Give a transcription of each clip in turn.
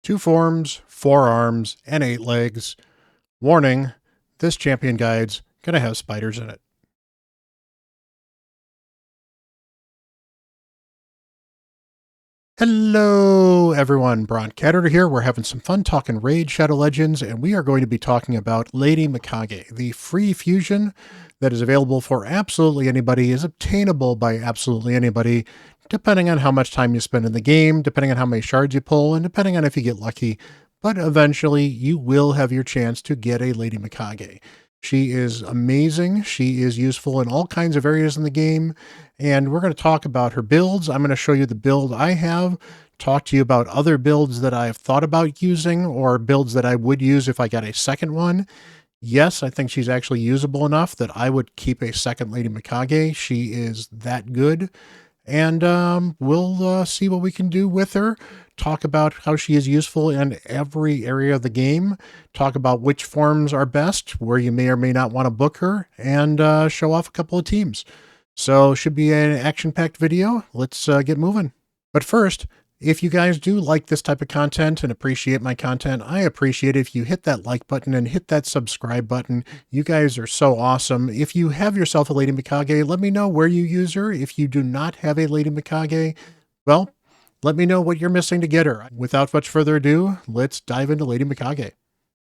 2 forms, 4 arms, and 8 legs. Warning, this champion guide's gonna have spiders in it. Hello everyone, Bront, CatHerder here. We're having some fun talking Raid Shadow Legends, and we are going to be talking about Lady Mikage. The free fusion that is available for absolutely anybody is obtainable by absolutely anybody, depending on how much time you spend in the game, depending on how many shards you pull, and depending on if you get lucky. But eventually, you will have your chance to get a Lady Mikage. She is amazing. She is useful in all kinds of areas in the game, and we're going to talk about her builds. I'm going to show you the build I have, talk to you about other builds that I've thought about using, or builds that I would use if I got a second one. Yes, I think she's actually usable enough that I would keep a second Lady Mikage. She is that good. And we'll see what we can do with her, talk about how she is useful in every area of the game, talk about which forms are best, where you may or may not want to book her, and show off a couple of teams. So should be an action-packed video. Let's get moving. But first, if you guys do like this type of content and appreciate my content, I appreciate it if you hit that like button and hit that subscribe button. You guys are so awesome. If you have yourself a Lady Mikage, let me know where you use her. If you do not have a Lady Mikage, well, let me know what you're missing to get her. Without much further ado, let's dive into Lady Mikage.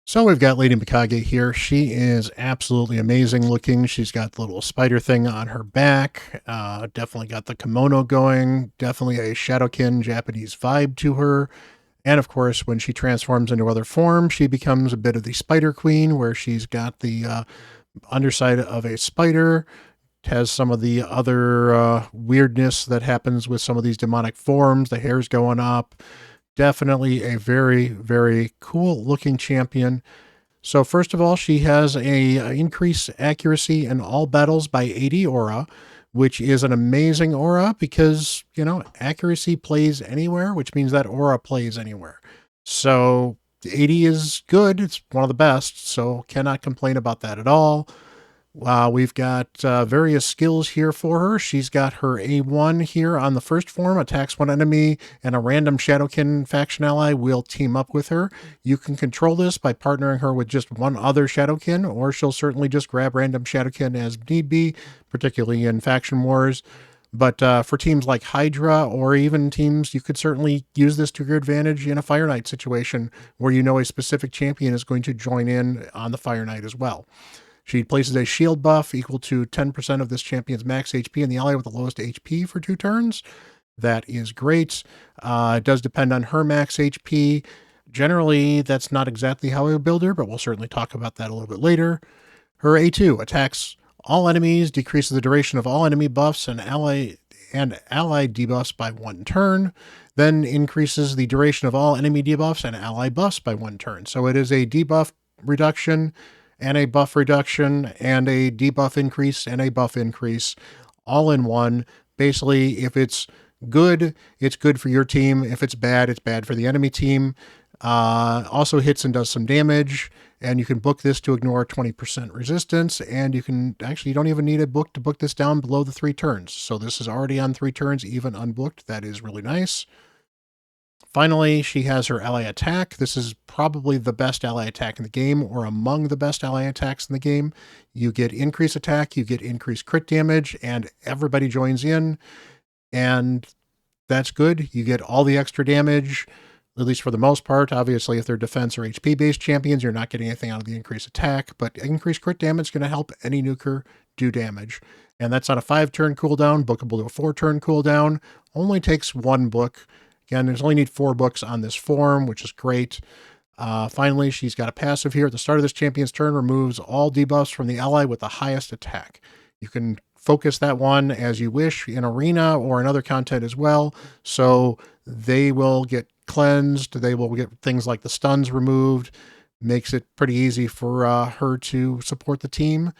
So we've got Lady Mikage here. She is absolutely amazing looking. She's got the little spider thing on her back. Definitely got the kimono going. Definitely a Shadowkin Japanese vibe to her. And of course, when she transforms into other forms, she becomes a bit of the Spider Queen, where she's got the underside of a spider. Has some of the other weirdness that happens with some of these demonic forms. The hair's going up. Definitely a very, very cool looking champion. So first of all, she has a increased accuracy in all battles by 80 aura, which is an amazing aura because, you know, accuracy plays anywhere, which means that aura plays anywhere. So 80 is good. It's one of the best. So cannot complain about that at all. We've got various skills here for her. She's got her A1 here on the first form, attacks one enemy, and a random Shadowkin faction ally will team up with her. You can control this by partnering her with just one other Shadowkin, or she'll certainly just grab random Shadowkin as need be, particularly in faction wars. But for teams like Hydra, or even teams, you could certainly use this to your advantage in a Fire Knight situation, where you know a specific champion is going to join in on the Fire Knight as well. She places a shield buff equal to 10% of this champion's max HP in the ally with the lowest HP for 2 turns. That is great. It does depend on her max HP. Generally, that's not exactly how I would build her, but we'll certainly talk about that a little bit later. Her A2 attacks all enemies, decreases the duration of all enemy buffs and allied debuffs by 1 turn, then increases the duration of all enemy debuffs and ally buffs by 1 turn. So it is a debuff reduction and a buff reduction, and a debuff increase, and a buff increase, all in one. Basically, if it's good for your team. If it's bad for the enemy team. Also hits and does some damage, and you can book this to ignore 20% resistance, and you don't even need a book to book this down below the 3 turns. So this is already on 3 turns, even unbooked. That is really nice. Finally, she has her ally attack. This is probably the best ally attack in the game, or among the best ally attacks in the game. You get increased attack, you get increased crit damage, and everybody joins in. And that's good. You get all the extra damage, at least for the most part. Obviously, if they're defense or HP-based champions, you're not getting anything out of the increased attack, but increased crit damage is going to help any nuker do damage. And that's on a 5-turn cooldown, bookable to a 4-turn cooldown. Only takes 1 book. Again, there's only need 4 books on this form, which is great. Finally, she's got a passive here. At the start of this champion's turn, removes all debuffs from the ally with the highest attack. You can focus that one as you wish in arena or in other content as well. So they will get cleansed. They will get things like the stuns removed. Makes it pretty easy for her to support the team.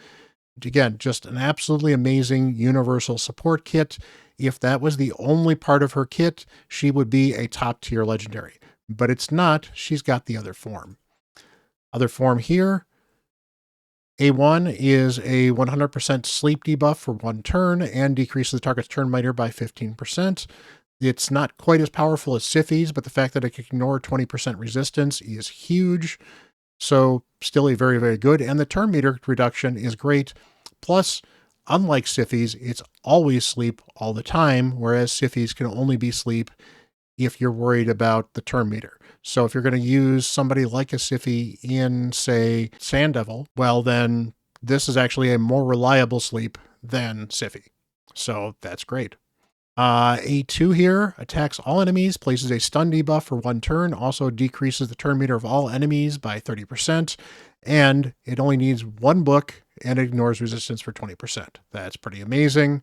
Again, just an absolutely amazing universal support kit. If that was the only part of her kit, she would be a top tier legendary, but it's not. She's got the other form. Other form here, A1 is a 100% sleep debuff for 1 turn and decreases the target's turn meter by 15%. It's not quite as powerful as Siphi's, but the fact that it can ignore 20% resistance is huge. So still a very, very good. And the turn meter reduction is great. Plus, unlike Siphi's, it's always sleep all the time, whereas Siphi's can only be sleep if you're worried about the turn meter. So if you're going to use somebody like a Siphi in, say, Sand Devil, well, then this is actually a more reliable sleep than Siphi. So that's great. A2 here attacks all enemies, places a stun debuff for 1 turn, also decreases the turn meter of all enemies by 30%, and it only needs 1 book and ignores resistance for 20%. That's pretty amazing.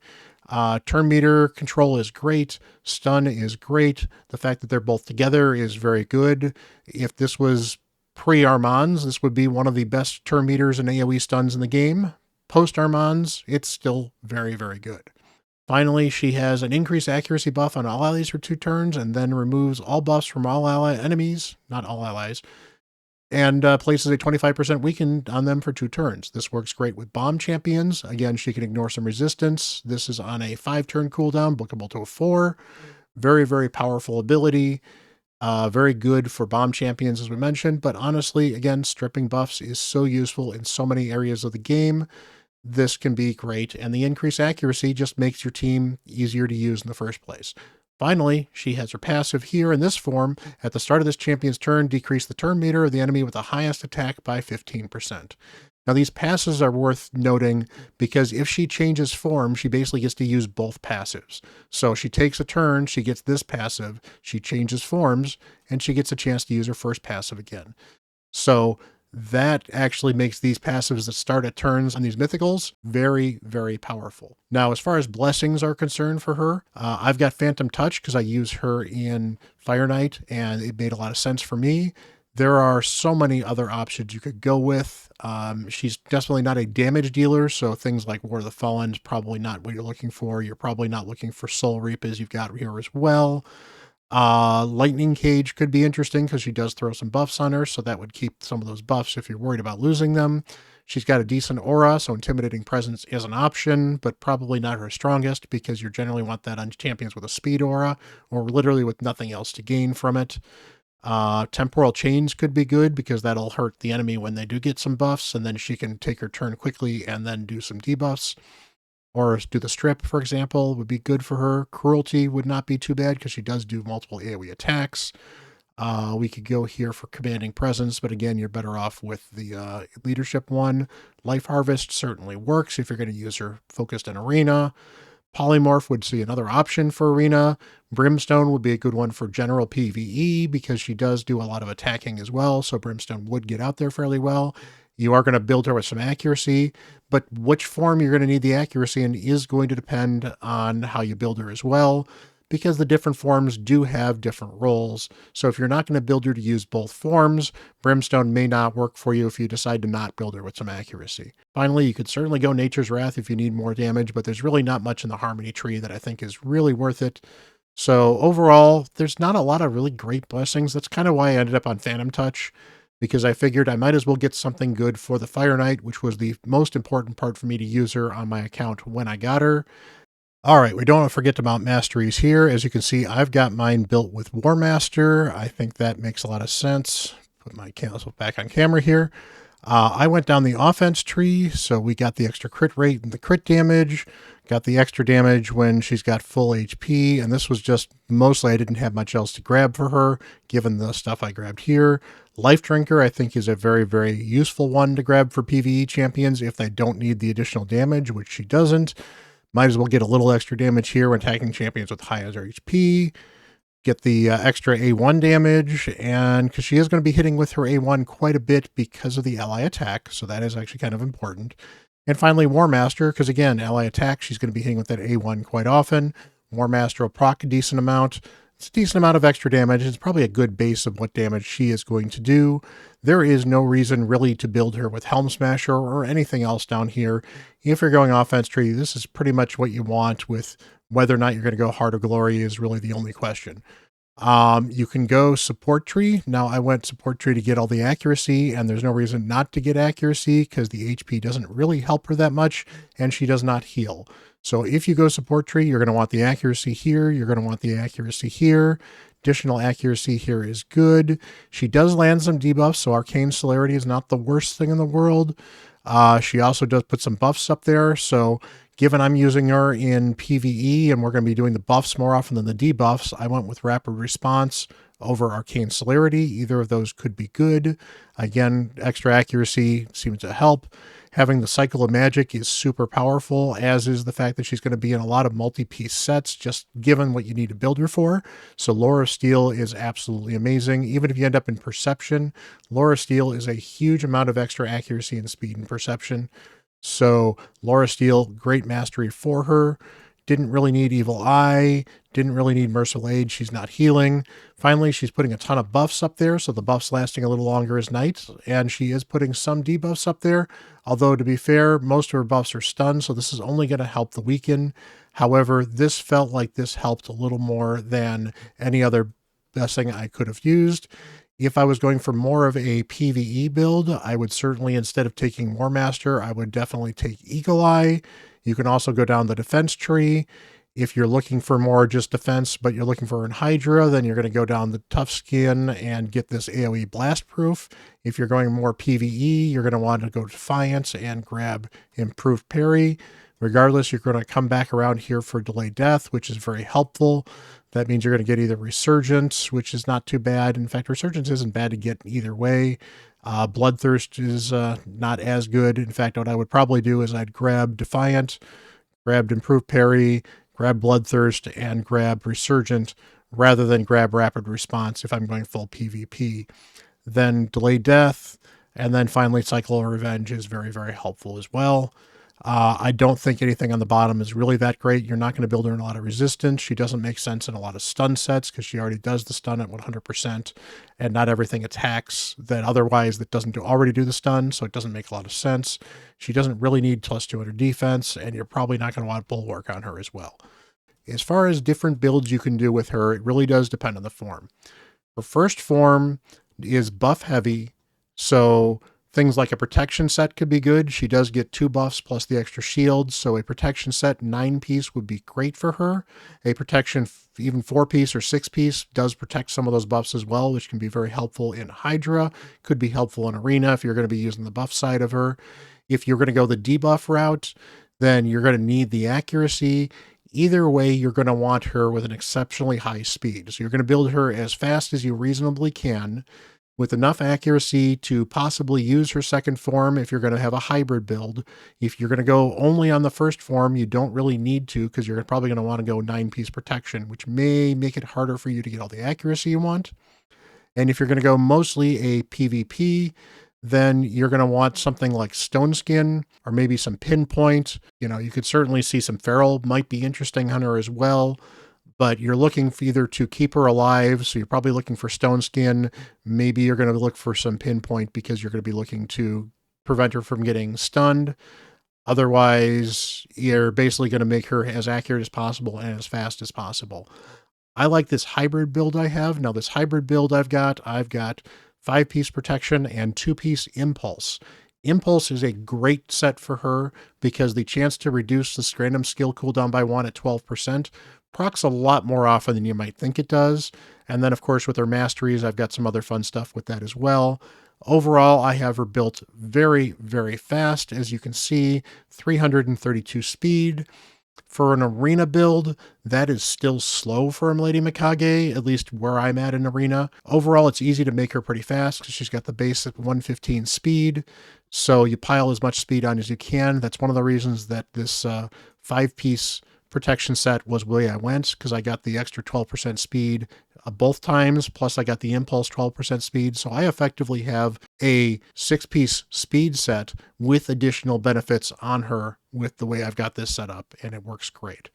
Turn meter control is great. Stun is great. The fact that they're both together is very good. If this was pre-Armands, this would be one of the best turn meters and AoE stuns in the game. Post-Armands, it's still very, very good. Finally, she has an increased accuracy buff on all allies for 2 turns, and then removes all buffs from all enemies, not all allies, and places a 25% weaken on them for 2 turns. This works great with bomb champions. Again, she can ignore some resistance. This is on a 5-turn cooldown, bookable to a 4. Very, very powerful ability. Very good for bomb champions, as we mentioned, but honestly, again, stripping buffs is so useful in so many areas of the game. This can be great, and the increased accuracy just makes your team easier to use in the first place. Finally, she has her passive here in this form. At the start of this champion's turn, decrease the turn meter of the enemy with the highest attack by 15%. Now, these passes are worth noting because if she changes form, she basically gets to use both passives. So she takes a turn, she gets this passive, she changes forms, and she gets a chance to use her first passive again. So that actually makes these passives that start at turns on these mythicals very, very powerful. Now, as far as blessings are concerned for her, I've got Phantom Touch because I use her in Fire Knight, and it made a lot of sense for me. There are so many other options you could go with. She's definitely not a damage dealer, so things like War of the Fallen is probably not what you're looking for. You're probably not looking for Soul Reap as you've got here as well. Lightning Cage could be interesting because she does throw some buffs on her, so that would keep some of those buffs if you're worried about losing them. She's got a decent aura, so Intimidating Presence is an option, but probably not her strongest because you generally want that on champions with a speed aura or literally with nothing else to gain from it. Temporal Chains could be good because that'll hurt the enemy when they do get some buffs, and then she can take her turn quickly and then do some debuffs. Or do the strip, for example, would be good for her. Cruelty would not be too bad because she does do multiple AoE attacks. We could go here for Commanding Presence, but again, you're better off with the leadership one. Life Harvest certainly works if you're going to use her focused in Arena. Polymorph would see another option for Arena. Brimstone would be a good one for general PvE because she does do a lot of attacking as well, so Brimstone would get out there fairly well. You are going to build her with some accuracy, but which form you're going to need the accuracy in is going to depend on how you build her as well, because the different forms do have different roles. So if you're not going to build her to use both forms, Brimstone may not work for you if you decide to not build her with some accuracy. Finally, you could certainly go Nature's Wrath if you need more damage, but there's really not much in the Harmony tree that I think is really worth it. So overall, there's not a lot of really great blessings. That's kind of why I ended up on Phantom Touch, because I figured I might as well get something good for the Fire Knight, which was the most important part for me to use her on my account when I got her. All right, we don't want to forget to mount Masteries here. As you can see, I've got mine built with War Master. I think that makes a lot of sense. Put my cancel back on camera here. I went down the offense tree, so we got the extra crit rate and the crit damage, got the extra damage when she's got full HP, and this was just mostly I didn't have much else to grab for her, given the stuff I grabbed here. Life Drinker, I think, is a very, very useful one to grab for PvE champions if they don't need the additional damage, which she doesn't. Might as well get a little extra damage here when attacking champions with higher HP. Get the extra A1 damage, and because she is going to be hitting with her A1 quite a bit because of the ally attack, so that is actually kind of important. And finally, War Master, because again, ally attack, she's going to be hitting with that A1 quite often. War Master will proc a decent amount. It's a decent amount of extra damage. It's probably a good base of what damage she is going to do. There is no reason really to build her with Helm Smasher or anything else down here. If you're going offense tree, this is pretty much what you want, with whether or not you're going to go Heart of Glory is really the only question. You can go support tree. Now I went support tree to get all the accuracy, and there's no reason not to get accuracy because the HP doesn't really help her that much, and she does not heal. So if you go support tree, you're going to want the accuracy here. You're going to want the accuracy here. Additional accuracy here is good. She does land some debuffs, so arcane celerity is not the worst thing in the world. She also does put some buffs up there, so given I'm using her in PvE and we're going to be doing the buffs more often than the debuffs, I went with Rapid Response over Arcane Celerity. Either of those could be good. Again, extra accuracy seems to help. Having the Cycle of Magic is super powerful, as is the fact that she's going to be in a lot of multi-piece sets, just given what you need to build her for. So Lore of Steel is absolutely amazing. Even if you end up in Perception, Lore of Steel is a huge amount of extra accuracy and speed and perception. So Laura Steele, great mastery for her. Didn't really need Evil Eye. Didn't really need Merciful Aid. She's not healing. Finally, she's putting a ton of buffs up there, so the buffs lasting a little longer as night. And she is putting some debuffs up there. Although, to be fair, most of her buffs are stunned, so this is only going to help the weaken. However, this felt like this helped a little more than any other best thing I could have used. If I was going for more of a PvE build, I would certainly, instead of taking War Master, I would definitely take Eagle Eye. You can also go down the defense tree. If you're looking for more just defense, but you're looking for an Hydra, then you're going to go down the Tough Skin and get this AoE Blast Proof. If you're going more PvE, you're going to want to go Defiance and grab Improved Parry. Regardless, you're going to come back around here for Delay Death, which is very helpful. That means you're going to get either Resurgence, which is not too bad. In fact, Resurgence isn't bad to get either way. Bloodthirst is not as good. In fact, what I would probably do is I'd grab Defiant, grabbed Improved Parry, grab Bloodthirst, and grab Resurgent rather than grab Rapid Response if I'm going full PvP. Then Delay Death, and then finally Cycle of Revenge is very, very helpful as well. I don't think anything on the bottom is really that great. You're not going to build her in a lot of resistance. She doesn't make sense in a lot of stun sets because she already does the stun at 100%, and not everything attacks that otherwise that doesn't already do the stun, so it doesn't make a lot of sense. She doesn't really need plus 200 defense, and you're probably not going to want Bulwark on her as well. As far as different builds you can do with her, it really does depend on the form. Her first form is buff heavy, so things like a protection set could be good. She does get 2 buffs plus the extra shield, so a protection set 9-piece would be great for her. A protection even 4-piece or 6-piece does protect some of those buffs as well, which can be very helpful in Hydra. Could be helpful in Arena if you're going to be using the buff side of her. If you're going to go the debuff route, then you're going to need the accuracy. Either way, you're going to want her with an exceptionally high speed. So you're going to build her as fast as you reasonably can, with enough accuracy to possibly use her second form if you're going to have a hybrid build. If you're going to go only on the first form, you don't really need to because you're probably going to want to go 9-piece protection, which may make it harder for you to get all the accuracy you want. And if you're going to go mostly a PvP, then you're going to want something like Stone Skin or maybe some Pinpoint. You know, you could certainly see some Feral might be interesting on her as well. But you're looking for either to keep her alive, so you're probably looking for Stone Skin. Maybe you're going to look for some Pinpoint because you're going to be looking to prevent her from getting stunned. Otherwise, you're basically going to make her as accurate as possible and as fast as possible. I like this hybrid build I have. Now, this hybrid build I've got 5-piece protection and 2-piece impulse. Impulse is a great set for her because the chance to reduce the random skill cooldown by 1 at 12% procs a lot more often than you might think it does. And then, of course, with her masteries, I've got some other fun stuff with that as well. Overall, I have her built very, very fast. As you can see, 332 speed. For an arena build, that is still slow for Lady Mikage, at least where I'm at in arena. Overall, it's easy to make her pretty fast because she's got the base at 115 speed. So you pile as much speed on as you can. That's one of the reasons that this 5-piece protection set was the way I went, because I got the extra 12% speed both times, plus I got the impulse 12% speed. So I effectively have a 6-piece speed set with additional benefits on her with the way I've got this set up, and it works great.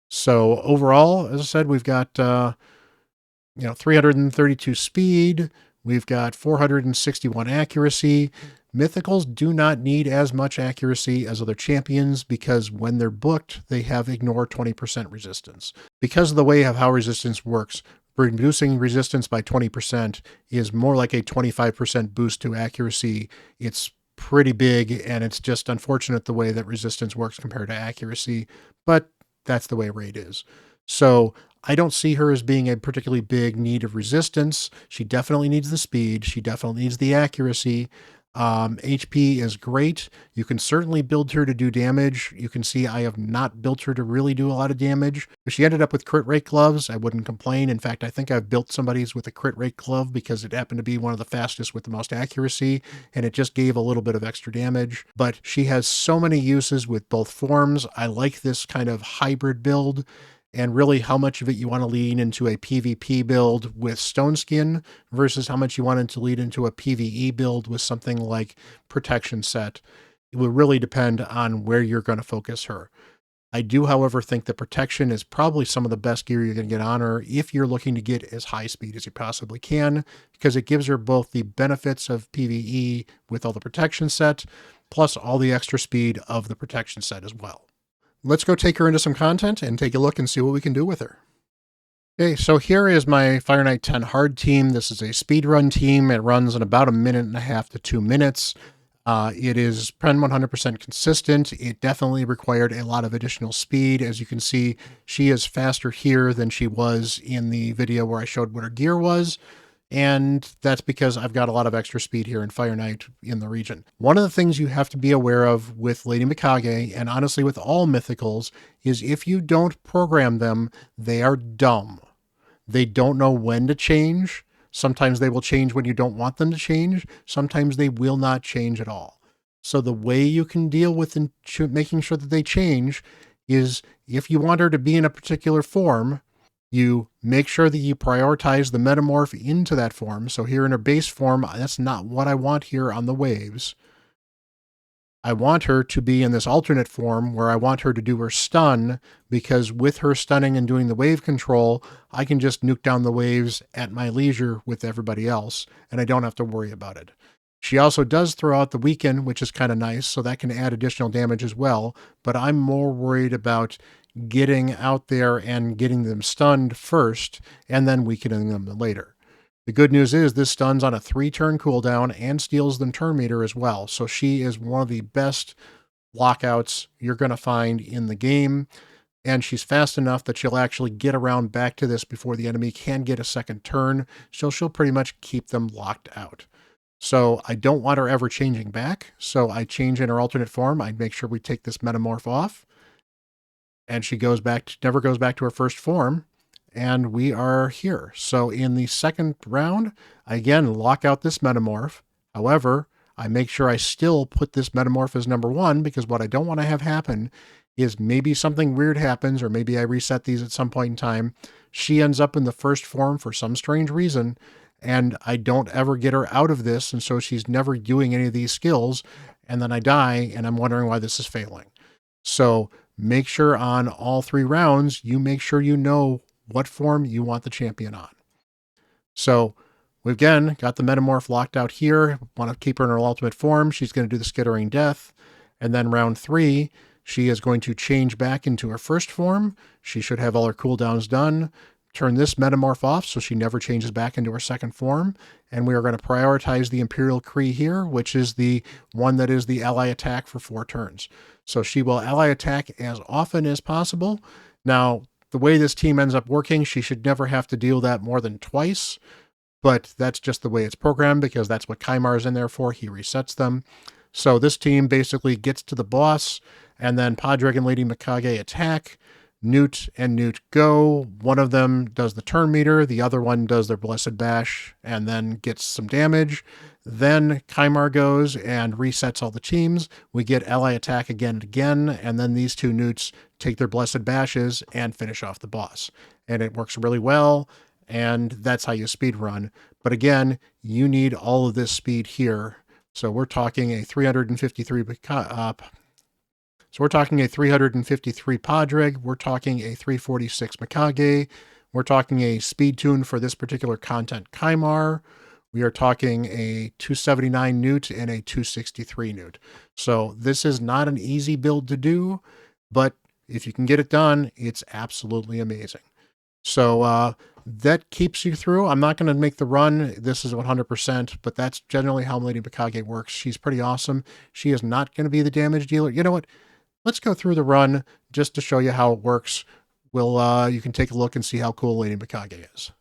So overall, as I said, we've got 332 speed, we've got 461 accuracy. Mythicals do not need as much accuracy as other champions because when they're booked, they have ignore 20% resistance. Because of the way of how resistance works, reducing resistance by 20% is more like a 25% boost to accuracy. It's pretty big, and it's just unfortunate the way that resistance works compared to accuracy, but that's the way Raid is. So I don't see her as being a particularly big need of resistance. She definitely needs the speed. She definitely needs the accuracy. HP is great. You can certainly build her to do damage. You can see I have not built her to really do a lot of damage. If she ended up with crit rate gloves, I wouldn't complain. In fact, I think I've built somebody's with a crit rate glove because it happened to be one of the fastest with the most accuracy, and it just gave a little bit of extra damage. But she has so many uses with both forms. I like this kind of hybrid build. And really how much of it you want to lean into a PvP build with Stone Skin versus how much you want it to lead into a PvE build with something like Protection Set. It will really depend on where you're going to focus her. I do, however, think that Protection is probably some of the best gear you're going to get on her if you're looking to get as high speed as you possibly can, because it gives her both the benefits of PvE with all the Protection Set, plus all the extra speed of the Protection Set as well. Let's go take her into some content and take a look and see what we can do with her. Okay, so here is my Fire Knight 10 hard team. This is a speedrun team. It runs in about 1.5 to 2 minutes. It is Pen 100% consistent. It definitely required a lot of additional speed. As you can see, she is faster here than she was in the video where I showed what her gear was. And that's because I've got a lot of extra speed here in Fire Knight in the region. One of the things you have to be aware of with Lady Mikage, and honestly with all mythicals, is if you don't program them, they are dumb. They don't know when to change. Sometimes they will change when you don't want them to change. Sometimes they will not change at all. So the way you can deal with making sure that they change is if you want her to be in a particular form, you make sure that you prioritize the metamorph into that form. So here in her base form, that's not what I want here on the waves. I want her to be in this alternate form where I want her to do her stun, because with her stunning and doing the wave control, I can just nuke down the waves at my leisure with everybody else, and I don't have to worry about it. She also does throw out the weaken, which is kind of nice, so that can add additional damage as well, but I'm more worried about getting out there and getting them stunned first, and then weakening them later. The good news is this stuns on a 3-turn cooldown and steals them turn meter as well, so she is one of the best lockouts you're going to find in the game, and she's fast enough that she'll actually get around back to this before the enemy can get a second turn, so she'll pretty much keep them locked out. So I don't want her ever changing back, so I change in her alternate form. I make sure we take this metamorph off, and she never goes back to her first form, and we are here. So in the second round, I again lock out this metamorph. However, I make sure I still put this metamorph as number 1, because what I don't want to have happen is maybe something weird happens, or maybe I reset these at some point in time. She ends up in the first form for some strange reason, and I don't ever get her out of this, and so she's never doing any of these skills, and then I die, and I'm wondering why this is failing. So make sure on all 3 rounds, you make sure you know what form you want the champion on. So we've again got the metamorph locked out here. Want to keep her in her ultimate form. She's going to do the skittering death. And then round 3, she is going to change back into her first form. She should have all her cooldowns done. Turn this metamorph off so she never changes back into her second form. And we are going to prioritize the Imperial Kree here, which is the one that is the ally attack for 4 turns. So she will ally attack as often as possible. Now, the way this team ends up working, she should never have to deal that more than twice, but that's just the way it's programmed, because that's what Kaimar is in there for. He resets them. So this team basically gets to the boss, and then Podrick and Lady Mikage attack. Newt and Newt go. One of them does the turn meter, the other one does their Blessed Bash, and then gets some damage. Then Kaimar goes and resets all the teams. We get ally attack again and again, and then these 2 Newts take their Blessed Bashes and finish off the boss. And it works really well, and that's how you speed run. But again, you need all of this speed here. So we're talking a 353 So we're talking a 353 Podrick, we're talking a 346 Mikage, we're talking a speed tune for this particular content Kaimar, we are talking a 279 Newt and a 263 Newt. So this is not an easy build to do, but if you can get it done, it's absolutely amazing. So that keeps you through. I'm not going to make the run. This is 100%, but that's generally how Lady Mikage works. She's pretty awesome. She is not going to be the damage dealer. You know what? Let's go through the run just to show you how it works. You can take a look and see how cool Lady Mikage is.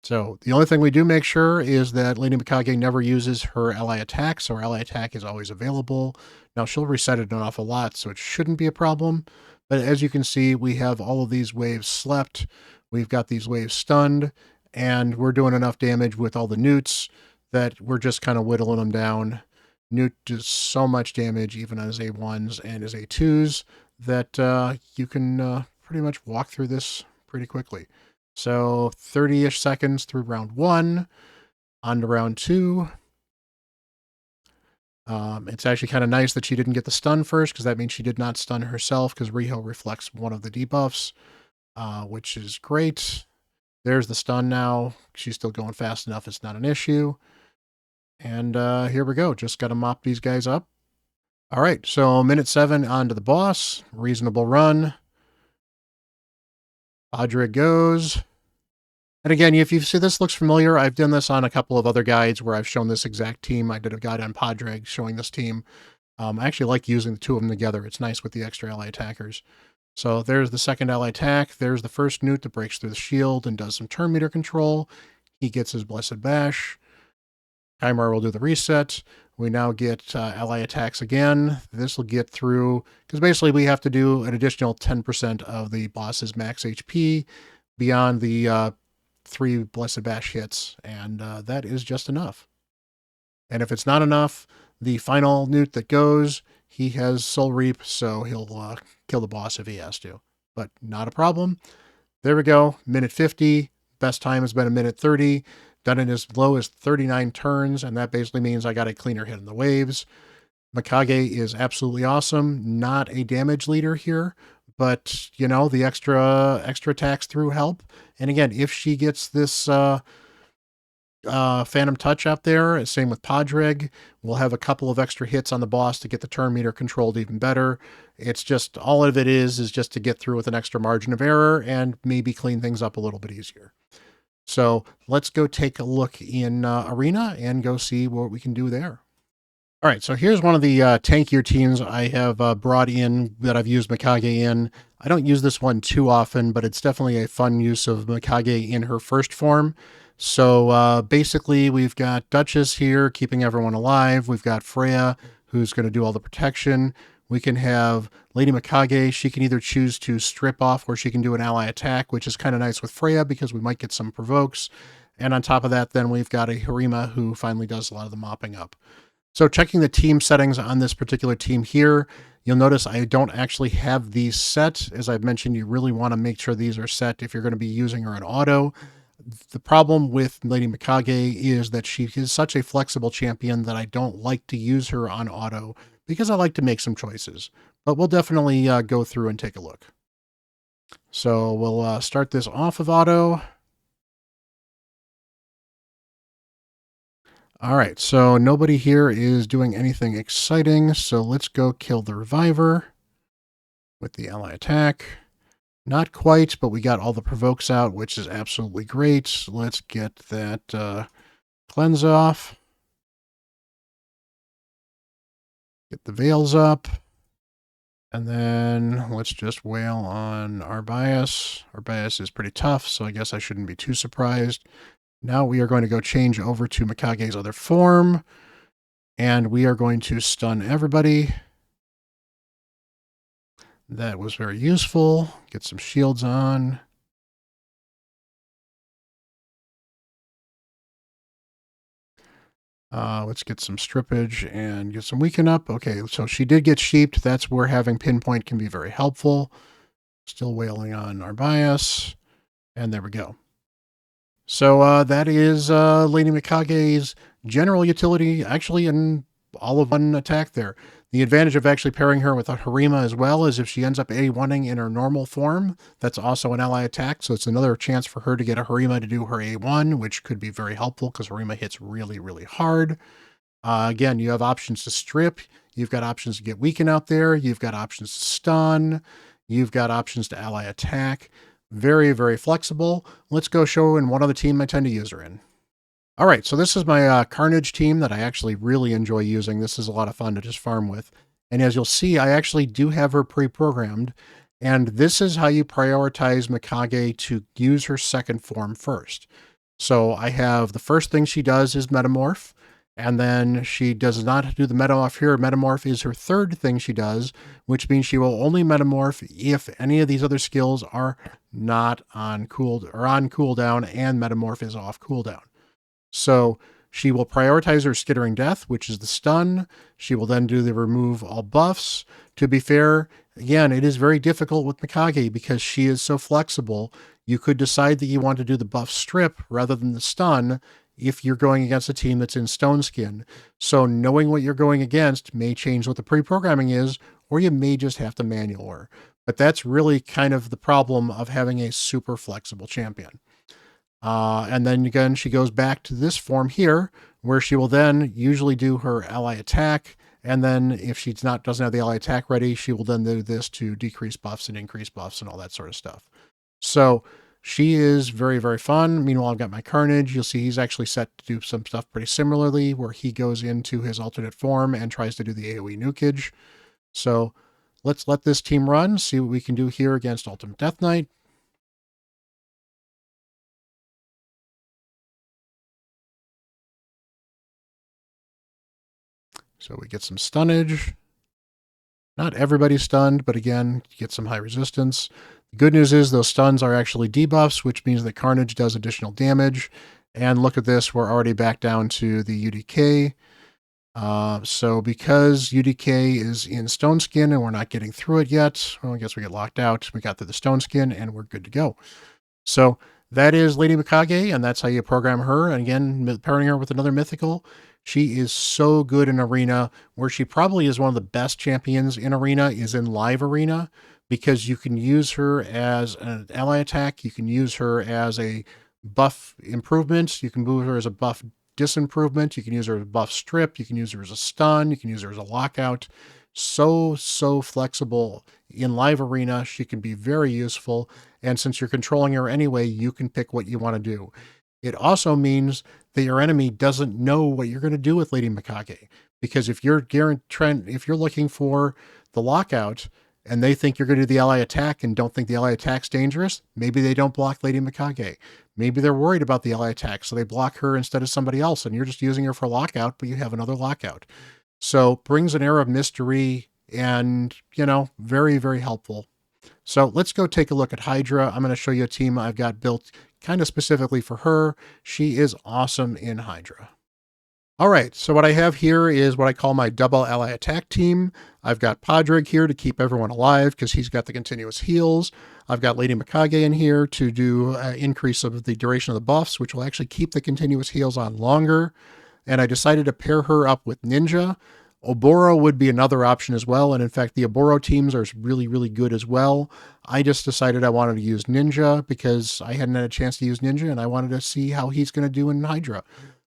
So the only thing we do make sure is that Lady Mikage never uses her ally attack, so her ally attack is always available. Now she'll reset it an awful lot, so it shouldn't be a problem. But as you can see, we have all of these waves slept. We've got these waves stunned, and we're doing enough damage with all the newts that we're just kind of whittling them down. Newt does so much damage, even as A1s and as A2s, that you can pretty much walk through this pretty quickly. So 30-ish seconds through round 1, on to round 2. It's actually kind of nice that she didn't get the stun first, because that means she did not stun herself, because Riho reflects one of the debuffs, which is great. There's the stun now. She's still going fast enough. It's not an issue. And here we go. Just got to mop these guys up. All right, so minute 7 on to the boss. Reasonable run. Hydra goes. And again, if you see this looks familiar, I've done this on a couple of other guides where I've shown this exact team. I did a guide on Padraig showing this team. I actually like using the two of them together. It's nice with the extra ally attackers. So there's the second ally attack. There's the first newt that breaks through the shield and does some turn meter control. He gets his Blessed Bash. Kymar will do the reset. We now get ally attacks again. This will get through, because basically we have to do an additional 10% of the boss's max HP beyond the 3 Blessed Bash hits, and that is just enough. And if it's not enough, the final newt that goes, he has Soul Reap, so he'll kill the boss if he has to. But not a problem. There we go, minute 50. Best time has been a minute 30. Done in as low as 39 turns, and that basically means I got a cleaner hit in the waves. Mikage is absolutely awesome. Not a damage leader here, but you know, the extra attacks through help. And again, if she gets this Phantom Touch out there, same with Padraig, we'll have a couple of extra hits on the boss to get the turn meter controlled even better. It's just, all of it is just to get through with an extra margin of error and maybe clean things up a little bit easier. So let's go take a look in Arena and go see what we can do there. All right, so here's one of the tankier teams I have brought in that I've used Mikage in. I don't use this one too often, but it's definitely a fun use of Mikage in her first form. So basically, we've got Duchess here keeping everyone alive. We've got Freya, who's going to do all the protection. We can have Lady Mikage. She can either choose to strip off or she can do an ally attack, which is kind of nice with Freya because we might get some provokes. And on top of that, then we've got a Harima who finally does a lot of the mopping up. So checking the team settings on this particular team here, you'll notice I don't actually have these set. As I've mentioned, you really want to make sure these are set if you're going to be using her in auto. The problem with Lady Mikage is that she is such a flexible champion that I don't like to use her on auto because I like to make some choices. But we'll definitely go through and take a look. So we'll start this off of auto. All right, so nobody here is doing anything exciting, so let's go kill the Reviver with the ally attack. Not quite, but we got all the provokes out, which is absolutely great. Let's get that cleanse off. Get the veils up. And then let's just wail on Arbias. Arbias is pretty tough, so I guess I shouldn't be too surprised. Now we are going to go change over to Mikage's other form, and we are going to stun everybody. That was very useful. Get some shields on. Let's get some strippage and get some weaken up. Okay, so she did get sheeped. That's where having pinpoint can be very helpful. Still wailing on Arbias. And there we go. So that is Lady Mikage's general utility, actually in all of one attack there. The advantage of actually pairing her with a Harima as well is if she ends up A1ing in her normal form, that's also an ally attack, so it's another chance for her to get a Harima to do her A1, which could be very helpful because Harima hits really, really hard. Again, you have options to strip, you've got options to get weaken out there, you've got options to stun, you've got options to ally attack. Very, very flexible. Let's go show in what other team I tend to use her in. All right, so this is my Carnage team that I actually really enjoy using. This is a lot of fun to just farm with. And as you'll see, I actually do have her pre-programmed. And this is how you prioritize Mikage to use her second form first. So I have the first thing she does is Metamorph. And then she does not do the Metamorph here. Metamorph is her third thing she does, which means she will only Metamorph if any of these other skills are not on cooldown and Metamorph is off cooldown. So she will prioritize her Skittering Death, which is the stun. She will then do the remove all buffs. To be fair, again, it is very difficult with Mikage because she is so flexible. You could decide that you want to do the buff strip rather than the stun if you're going against a team that's in Stone Skin. So knowing what you're going against may change what the pre-programming is, or you may just have to manual her. But that's really kind of the problem of having a super flexible champion. And then again, she goes back to this form here, where she will then usually do her ally attack. And then if she's doesn't have the ally attack ready, she will then do this to decrease buffs and increase buffs and all that sort of stuff. So she is very, very fun. Meanwhile, I've got my Carnage. You'll see he's actually set to do some stuff pretty similarly, where he goes into his alternate form and tries to do the AoE nukage. So let's let this team run, see what we can do here against Ultimate Death Knight. So we get some stunnage. Not everybody's stunned, but again, you get some high resistance. The good news is those stuns are actually debuffs, which means that Carnage does additional damage. And look at this, we're already back down to the UDK. So because UDK is in Stone Skin and we're not getting through it yet, well, I guess we get locked out. We got through the Stone Skin and we're good to go. So that is Lady Mikage, and that's how you program her. And again, pairing her with another mythical. She is so good in Arena. Where she probably is one of the best champions in Arena is in Live Arena, because you can use her as an ally attack. You can use her as a buff improvement. You can move her as a buff disimprovement. You can use her as a buff strip. You can use her as a stun. You can use her as a lockout. So flexible in Live Arena. She can be very useful. And since you're controlling her anyway, you can pick what you want to do. It also means that your enemy doesn't know what you're going to do with Lady Mikage. Because if you're looking for the lockout and they think you're going to do the ally attack and don't think the ally attack's dangerous, maybe they don't block Lady Mikage. Maybe they're worried about the ally attack, so they block her instead of somebody else, and you're just using her for lockout, but you have another lockout. So brings an air of mystery and, very, very helpful. So let's go take a look at Hydra. I'm going to show you a team I've got built kind of specifically for her. She is awesome in Hydra. All right, so what I have here is what I call my double ally attack team. I've got Podrick here to keep everyone alive because he's got the continuous heals. I've got Lady Mikage in here to do increase of the duration of the buffs, which will actually keep the continuous heals on longer. And I decided to pair her up with Ninja. Oboro would be another option as well, and in fact, the Oboro teams are really, really good as well. I just decided I wanted to use Ninja because I hadn't had a chance to use Ninja, and I wanted to see how he's going to do in Hydra.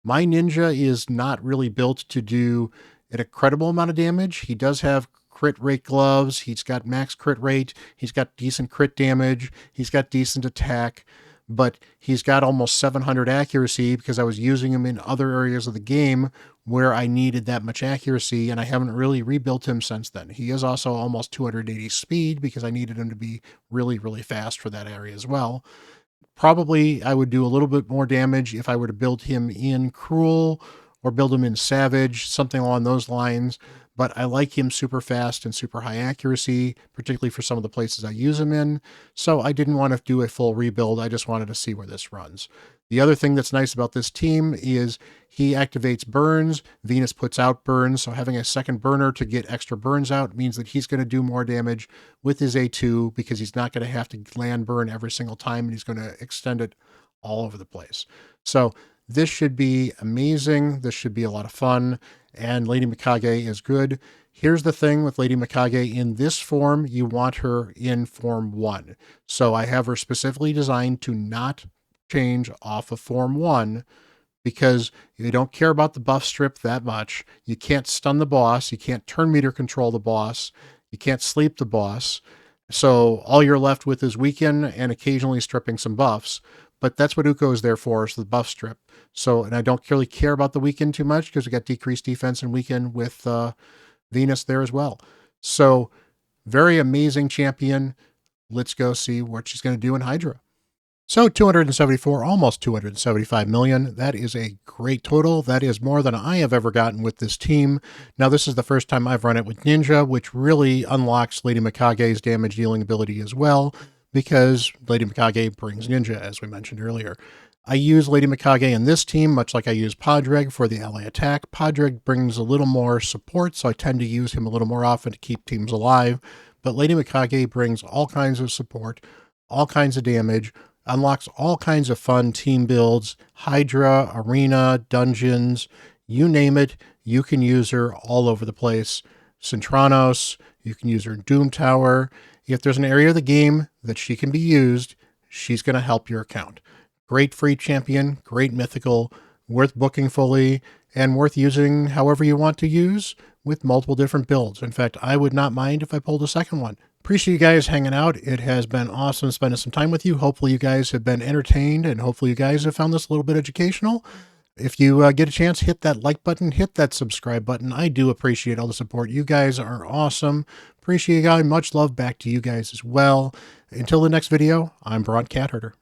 My Ninja is not really built to do an incredible amount of damage. He does have crit rate gloves. He's got max crit rate. He's got decent crit damage. He's got decent attack. But he's got almost 700 accuracy because I was using him in other areas of the game where I needed that much accuracy, and I haven't really rebuilt him since then. He is also almost 280 speed because I needed him to be really, really fast for that area as well. Probably I would do a little bit more damage if I were to build him in Cruel or build him in Savage, something along those lines. But I like him super fast and super high accuracy, particularly for some of the places I use him in. So I didn't want to do a full rebuild. I just wanted to see where this runs. The other thing that's nice about this team is he activates burns. Venus puts out burns. So having a second burner to get extra burns out means that he's going to do more damage with his A2 because he's not going to have to land burn every single time, and he's going to extend it all over the place. So this should be amazing. This should be a lot of fun. And Lady Mikage is good. Here's the thing with Lady Mikage. In this form, you want her in Form 1. So I have her specifically designed to not change off of Form 1 because you don't care about the buff strip that much. You can't stun the boss. You can't turn meter control the boss. You can't sleep the boss. So all you're left with is weaken and occasionally stripping some buffs. But that's what Uko is there for, is the buff strip. So, and I don't really care about the weaken too much because we got decreased defense and weaken with Venus there as well. So very amazing champion. Let's go see what she's going to do in Hydra. So 274, almost 275 million. That is a great total. That is more than I have ever gotten with this team. Now, this is the first time I've run it with Ninja, which really unlocks Lady Mikage's damage dealing ability as well, because Lady Mikage brings Ninja, as we mentioned earlier. I use Lady Mikage in this team, much like I use Podreg for the ally attack. Podreg brings a little more support, so I tend to use him a little more often to keep teams alive. But Lady Mikage brings all kinds of support, all kinds of damage, unlocks all kinds of fun team builds, Hydra, Arena, Dungeons, you name it, you can use her all over the place. Centranos, you can use her in Doom Tower. If there's an area of the game that she can be used, she's going to help your account. Great free champion, great mythical, worth booking fully, and worth using however you want to use with multiple different builds. In fact, I would not mind if I pulled a second one. Appreciate you guys hanging out. It has been awesome spending some time with you. Hopefully you guys have been entertained, and hopefully you guys have found this a little bit educational. If you get a chance, hit that like button, hit that subscribe button. I do appreciate all the support. You guys are awesome. Appreciate you guys. Much love back to you guys as well. Until the next video, I'm Bront CatHerder.